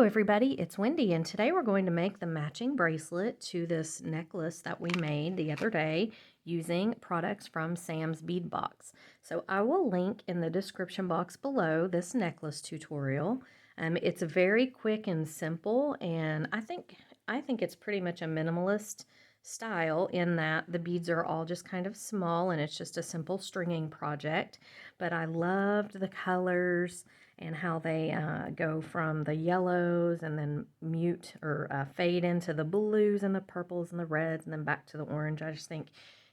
everybody, it's Wendy, and today we're going to make the matching bracelet to this necklace that we made the other day using products from Sam's Bead Box. So I will link in the description box below this necklace tutorial. It's very quick and simple, and I think it's pretty much a minimalist style in that the beads are all just kind of small and it's just a simple stringing project. But I loved the colors and how they go from the yellows and then mute or fade into the blues and the purples and the reds and then back to the orange. I just think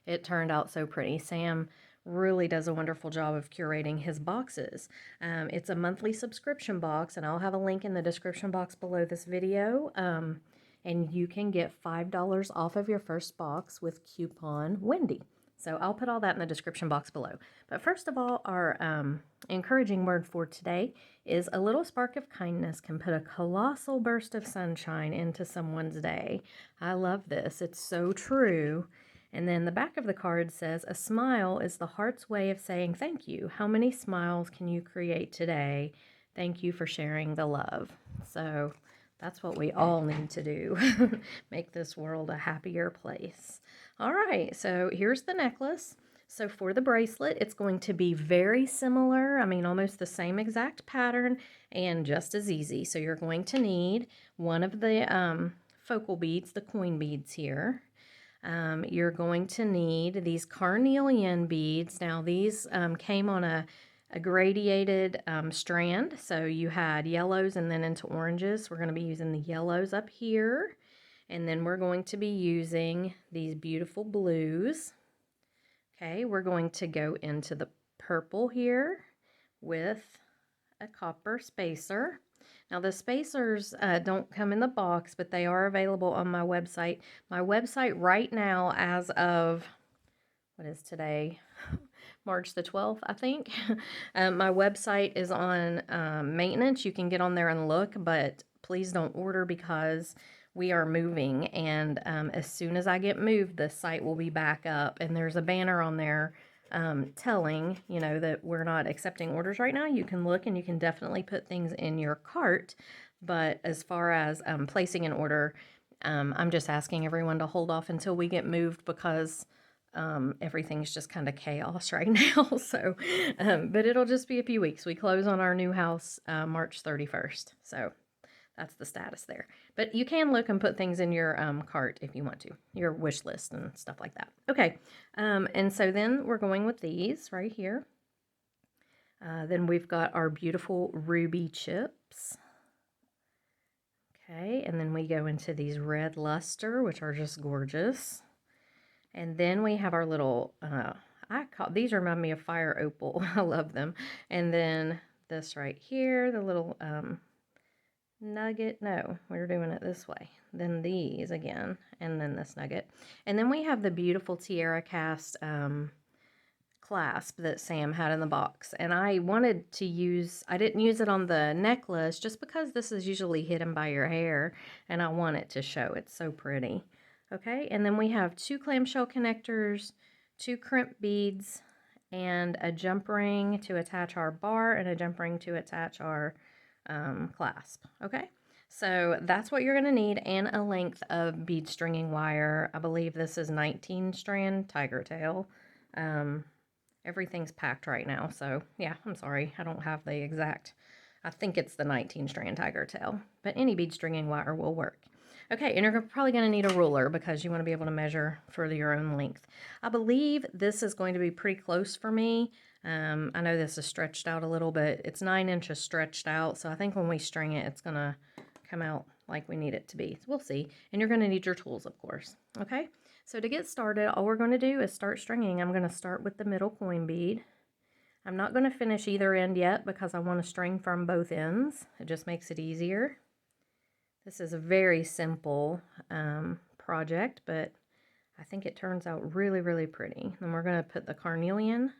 it turned out so pretty. Sam really does a wonderful job of curating his boxes. It's a monthly subscription box, and I'll have a link in the description box below this video. And you can get $5 off of your first box with coupon Wendy. So I'll put all that in the description box below. But first of all, our encouraging word for today is a little spark of kindness can put a colossal burst of sunshine into someone's day. I love this. It's so true. And then the back of the card says, a smile is the heart's way of saying thank you. How many smiles can you create today? Thank you for sharing the love. So that's what we all need to do. Make this world a happier place. All right, so here's the necklace. So for the bracelet, it's going to be very similar. I mean, almost the same exact pattern and just as easy. So you're going to need one of the focal beads, the coin beads here. You're going to need these carnelian beads. Now these came on a gradiated strand. So you had yellows and then into oranges. We're going to be using the yellows up here. And then we're going to be using these beautiful blues. Okay, we're going to go into the purple here with a copper spacer. Now the spacers don't come in the box, but they are available on my website. My website right now, as of, what is today? March the 12th, I think. My website is on maintenance. You can get on there and look, but please don't order because we are moving, and as soon as I get moved, the site will be back up, and there's a banner on there telling, you know, that we're not accepting orders right now. You can look and you can definitely put things in your cart, but as far as placing an order, I'm just asking everyone to hold off until we get moved because everything's just kind of chaos right now. So, but it'll just be a few weeks. We close on our new house March 31st. So that's the status there. But you can look and put things in your cart if you want to, your wish list and stuff like that. Okay, and so then we're going with these right here. Then we've got our beautiful ruby chips. Okay, and then we go into these red luster, which are just gorgeous. And then we have our little, these remind me of fire opal. I love them. And then this right here, the little nugget. No, we're doing it this way. Then these again, and then this nugget. And then we have the beautiful tiara cast clasp that Sam had in the box. And I wanted to use, I didn't use it on the necklace just because this is usually hidden by your hair, and I want it to show. It's so pretty. Okay, and then we have 2 clamshell connectors, 2 crimp beads, and a jump ring to attach our bar and a jump ring to attach our clasp. Okay, so that's what you're going to need, and a length of bead stringing wire. I believe this is 19 strand tiger tail. Everything's packed right now, so yeah, I'm sorry, I don't have the exact, I think it's the 19 strand tiger tail, but any bead stringing wire will work. Okay, and you're probably going to need a ruler because you want to be able to measure for your own length. I believe this is going to be pretty close for me. I know this is stretched out a little bit. It's 9 inches stretched out, so I think when we string it, it's going to come out like we need it to be. So we'll see. And you're going to need your tools, of course. Okay, so to get started, all we're going to do is start stringing. I'm going to start with the middle coin bead. I'm not going to finish either end yet because I want to string from both ends. It just makes it easier. This is a very simple project, but I think it turns out really, really pretty. Then we're going to put the carnelian,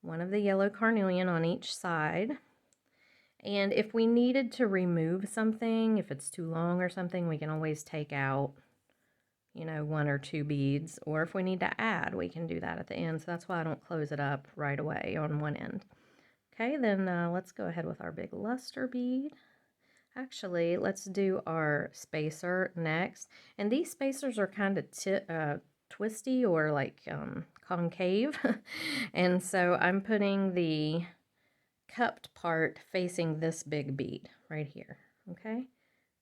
one of the yellow carnelian on each side. And if we needed to remove something, if it's too long or something, we can always take out, you know, 1 or 2 beads. Or if we need to add, we can do that at the end. So that's why I don't close it up right away on one end. Okay, then let's go ahead with our big luster bead. Actually, let's do our spacer next. And these spacers are kind of twisty or like concave. And so I'm putting the cupped part facing this big bead right here. Okay.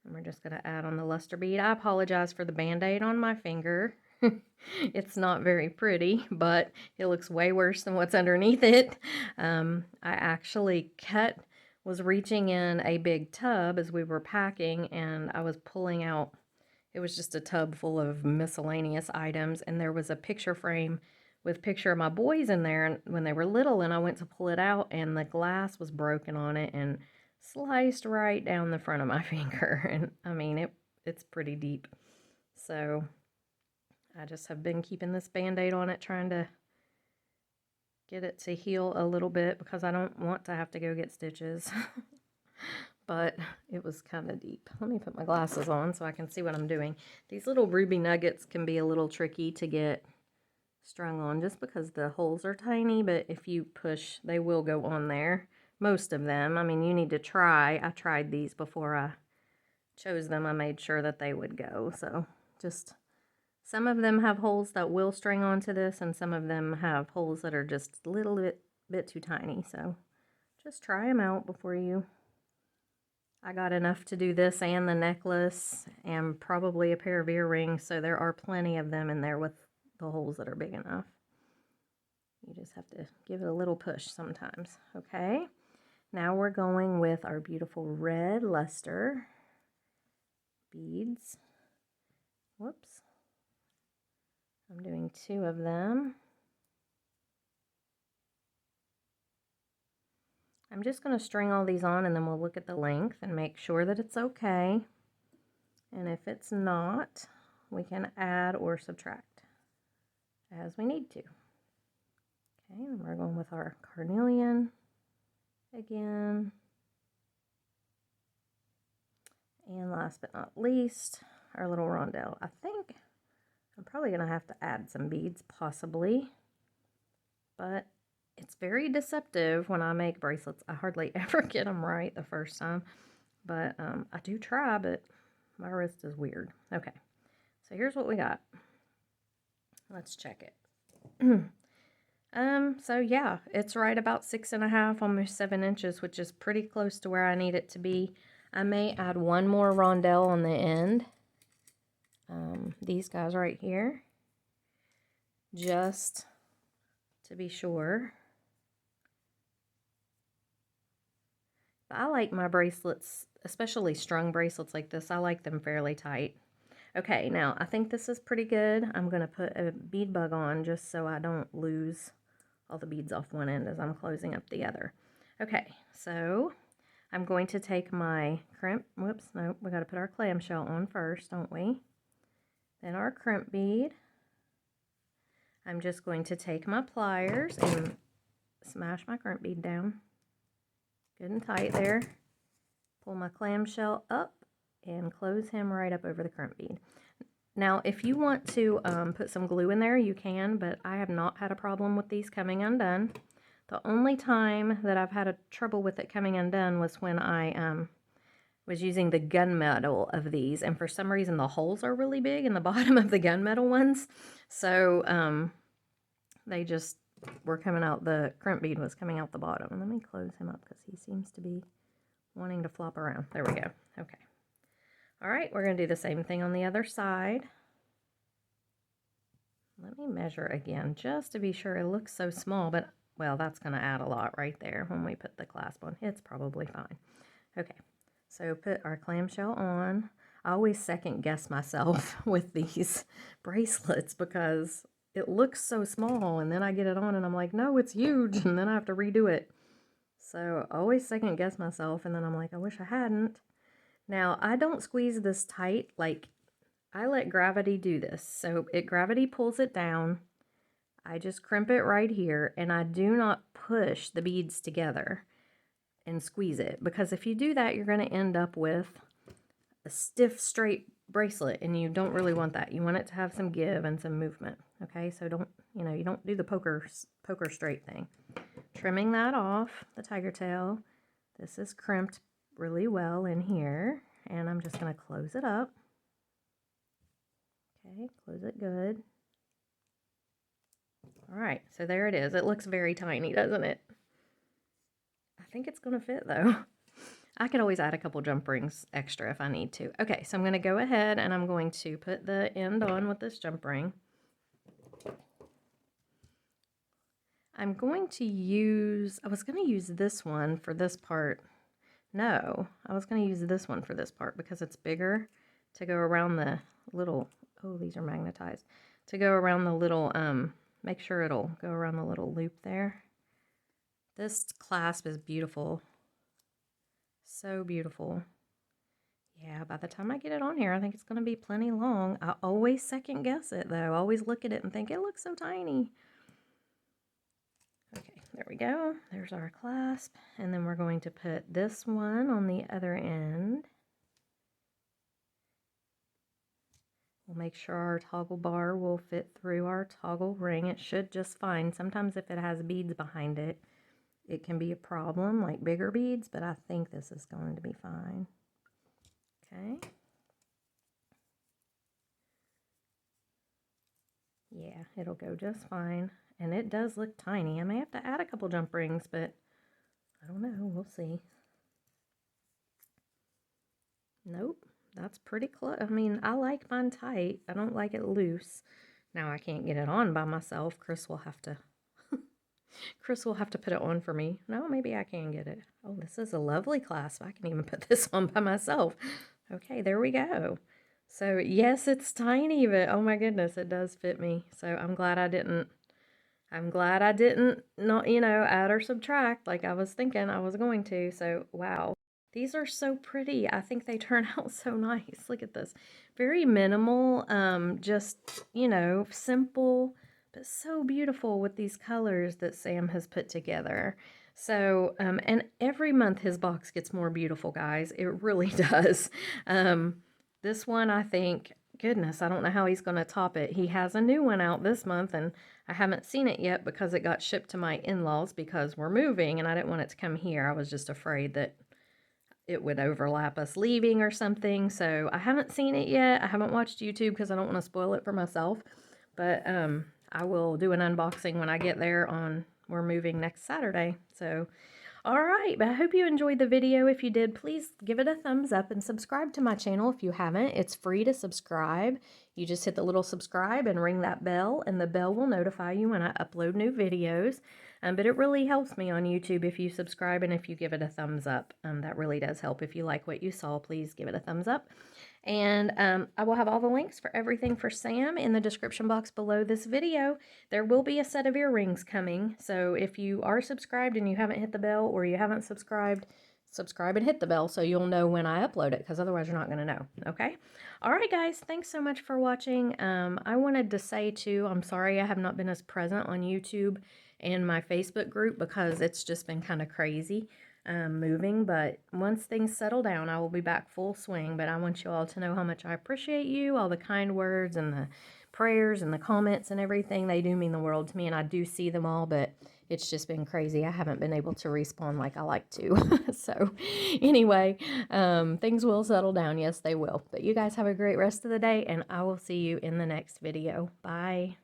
And we're just going to add on the luster bead. I apologize for the band-aid on my finger. It's not very pretty, but it looks way worse than what's underneath it. I actually was reaching in a big tub as we were packing, and I was pulling out, it was just a tub full of miscellaneous items, and there was a picture frame with a picture of my boys in there when they were little, and I went to pull it out, and the glass was broken on it and sliced right down the front of my finger. And I mean, it's pretty deep. So I just have been keeping this band-aid on it, trying to get it to heal a little bit because I don't want to have to go get stitches. But it was kind of deep. Let me put my glasses on so I can see what I'm doing. These little ruby nuggets can be a little tricky to get strung on just because the holes are tiny, but if you push, they will go on there. Most of them. I mean, you need to try. I tried these before I chose them. I made sure that they would go. So just some of them have holes that will string onto this, and some of them have holes that are just a little bit too tiny. So just try them out before you. I got enough to do this and the necklace and probably a pair of earrings, so there are plenty of them in there with the holes that are big enough. You just have to give it a little push sometimes. Okay, now we're going with our beautiful red luster beads. Whoops. I'm doing 2 of them. I'm just going to string all these on, and then we'll look at the length and make sure that it's okay. And if it's not, we can add or subtract as we need to. Okay, and we're going with our carnelian again. And last but not least, our little rondelle. I think I'm probably going to have to add some beads, possibly. But it's very deceptive when I make bracelets. I hardly ever get them right the first time. But I do try, but my wrist is weird. Okay, so here's what we got. Let's check it. So yeah, it's right about 6.5, almost 7 inches, which is pretty close to where I need it to be. I may add one more rondelle on the end. These guys right here, just to be sure. But I like my bracelets, especially strung bracelets like this, I like them fairly tight. Okay, now I think this is pretty good. I'm going to put a bead bug on just so I don't lose all the beads off one end as I'm closing up the other. Okay, so I'm going to take my crimp, whoops, no, we got to put our clamshell on first, don't we? Then our crimp bead. I'm just going to take my pliers and smash my crimp bead down. Good and tight there. Pull my clamshell up and close him right up over the crimp bead. Now, if you want to put some glue in there, you can, but I have not had a problem with these coming undone. The only time that I've had a trouble with it coming undone was when I was using the gunmetal of these, and for some reason the holes are really big in the bottom of the gunmetal ones, so they just were coming out, the crimp bead was coming out the bottom. Let me close him up because he seems to be wanting to flop around. There we go. Okay. All right, we're going to do the same thing on the other side. Let me measure again just to be sure. It looks so small, but, well, that's going to add a lot right there when we put the clasp on. It's probably fine. Okay, so put our clamshell on. I always second guess myself with these bracelets because it looks so small, and then I get it on and I'm like, no, it's huge, and then I have to redo it. So I always second guess myself, and then I'm like, I wish I hadn't. Now, I don't squeeze this tight, like I let gravity do this. So gravity pulls it down. I just crimp it right here, and I do not push the beads together and squeeze it, because if you do that, you're going to end up with a stiff, straight bracelet, and you don't really want that. You want it to have some give and some movement. Okay, so don't, you don't do the poker straight thing. Trimming that off, the tiger tail. This is crimped really well in here. And I'm just going to close it up. Okay, close it good. All right, so there it is. It looks very tiny, doesn't it? I think it's going to fit though. I could always add a couple jump rings extra if I need to. Okay, so I'm going to go ahead and I'm going to put the end on with this jump ring. I'm going to use, I was going to use this one for this part. No, I was going to use this one for this part because it's bigger to go around the little, oh, these are magnetized, to go around the little, make sure it'll go around the little loop there. This clasp is beautiful. So beautiful. Yeah, by the time I get it on here, I think it's going to be plenty long. I always second guess it though. I always look at it and think it looks so tiny. Okay, there we go. There's our clasp. And then we're going to put this one on the other end. We'll make sure our toggle bar will fit through our toggle ring. It should just fine. Sometimes if it has beads behind it, it can be a problem, like bigger beads, but I think this is going to be fine. Okay. Yeah, it'll go just fine. And it does look tiny. I may have to add a couple jump rings, but I don't know. We'll see. Nope, that's pretty close. I mean, I like mine tight. I don't like it loose. Now I can't get it on by myself. Chris will have to put it on for me. No, maybe I can get it. Oh, this is a lovely clasp. I can even put this on by myself. Okay, there we go. So yes, it's tiny, but oh my goodness, it does fit me. So I'm glad I didn't not, you know, add or subtract like I was thinking I was going to. So wow, these are so pretty. I think they turn out so nice. Look at this. Very minimal, just, you know, simple, but so beautiful with these colors that Sam has put together. So, and every month his box gets more beautiful, guys. It really does. This one, I think, goodness, I don't know how he's going to top it. He has a new one out this month, and I haven't seen it yet because it got shipped to my in-laws because we're moving, and I didn't want it to come here. I was just afraid that it would overlap us leaving or something. So I haven't seen it yet. I haven't watched YouTube because I don't want to spoil it for myself. But I will do an unboxing when I get there on, we're moving next Saturday. So, all right, but I hope you enjoyed the video. If you did, please give it a thumbs up and subscribe to my channel if you haven't. It's free to subscribe. You just hit the little subscribe and ring that bell, and the bell will notify you when I upload new videos. But it really helps me on YouTube if you subscribe and if you give it a thumbs up. That really does help. If you like what you saw, please give it a thumbs up. And I will have all the links for everything for Sam in the description box below this video. There will be a set of earrings coming. So if you are subscribed and you haven't hit the bell, or you haven't subscribed, subscribe and hit the bell so you'll know when I upload it, because otherwise you're not going to know. Okay? All right, guys. Thanks so much for watching. I wanted to say, too, I'm sorry I have not been as present on YouTube and my Facebook group because it's just been kind of crazy. Moving, but once things settle down, I will be back full swing. But I want you all to know how much I appreciate you, all the kind words and the prayers and the comments and everything. They do mean the world to me, and I do see them all, but it's just been crazy. I haven't been able to respond like I like to. So anyway, things will settle down. Yes, they will. But you guys have a great rest of the day, and I will see you in the next video. Bye.